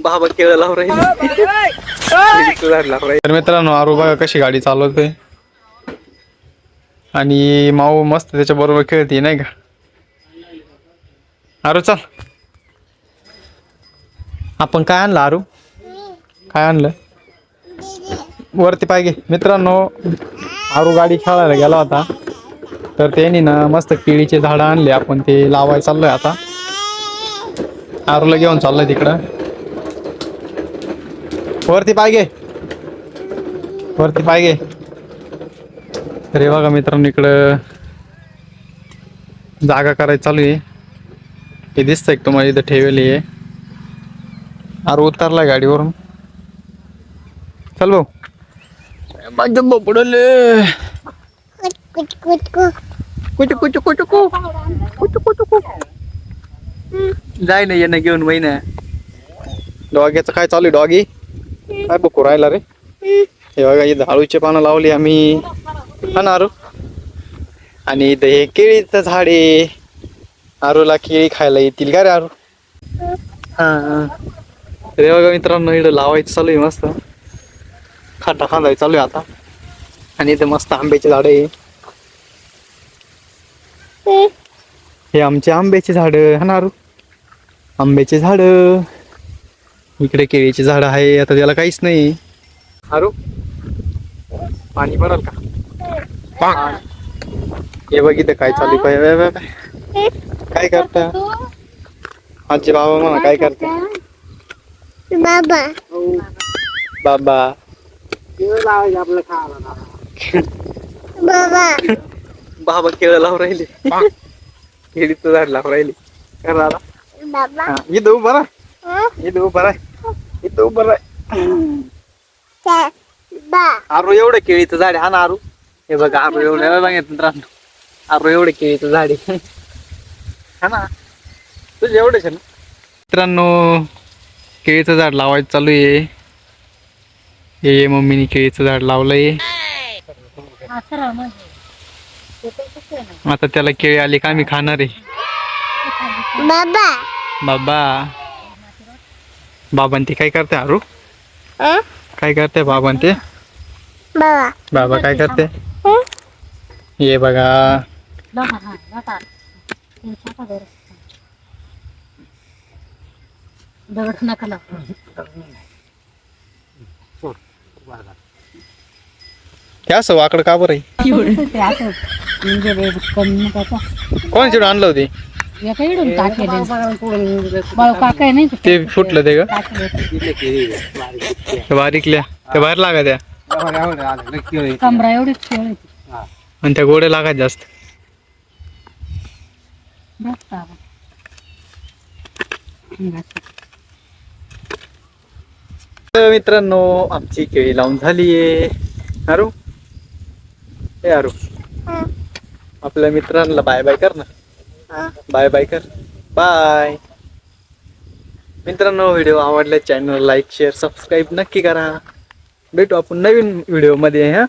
बाबा केळ लावून राहील. तर मित्रांनो आरू बघा कशी गाडी चालवते आणि माऊ मस्त त्याच्या बरोबर खेळते नाही का. आरू चल. आपण काय आणलं आरू? काय आणलं? वरती पाहिजे मित्रांनो. आरू गाडी खेळायला गेला होता तर त्यांनी ना मस्त केळीचे झाडं आणले. आपण ते लावायला चाललोय आता. आरूला घेऊन चाललोय तिकडं. वरती पाहिजे. वरती पाहिजे. अरे बघा मित्रांनो इकडं जागा करायची चालू आहे. हे दिसतंय का तुम्हाला इथं ठेवली आहे. आरू उतरलाय गाडीवरून. चल भाऊ. माझं बोपडले. जाय ना येणं घेऊन महिना. डॉग्याचं काय चालू आहे डॉगी? काय बघू राहिला रे? हे बघा इथं आळूचे पानं लावली आम्ही. हा ना आरू. आणि इथं हे केळीचं झाड आहे. आरूला केळी खायला येतील का रे आरू? हा. हे बघा मित्रांनो इथं लावायचं चालू आहे मस्त. खाटा खांदायचं चालू आहे आता. आणि इथे मस्त आंब्याचे झाड आहे. हे आमचे आंब्याचे झाड हा ना आरू. आंब्याचे झाड. इकडे केळीचे झाड आहे. आता त्याला काहीच नाही. आरू पाणी पडल का? हे बघ इथं काय चालू आहे. काय करता आजी बाबा म्हणा काय करता? बाबा बाबा बाबा बाबा केळ लावून राहिले. केळीचं झाड लावून राहिले. बाबा इथं उभा राह. इथं उभा राह. इथं उभा राह. आरू एवढं केळीचं झाड आहे हा ना आरू. हे बघा आरू एवढं बघा मित्रांनो. आरू एवढं केळीचं झाड आहे हा ना. तुझं एवढंच आहे ना. मित्रांनो केळीचं झाड लावायचं चालू आहे. हे मम्मीने केळीचं झाड लावलंय. आता त्याला केळी आली का आम्ही खाणार आहे. बाबा बाबा बाबां ते काय करते आरू? काय करते बाबां ते? बाबा बाबा काय करते? ये बघा काय असं वाकड का बरं? कोण चिडून आणलं होती? ते फुटलं ते का बारीकल्या त्या बाहेर लागा त्या आणि त्या गोड्या लागायत जास्त. मित्रांनो आमची केळी लावून झालीये. आरू हे आरू आपल्या मित्रांना बाय बाय कर ना. बाय बाय कर. बाय मित्रांनो. व्हिडिओ आवडला चॅनल लाईक शेअर सबस्क्राईब नक्की करा. भेटू आपण नवीन व्हिडिओ मध्ये. हा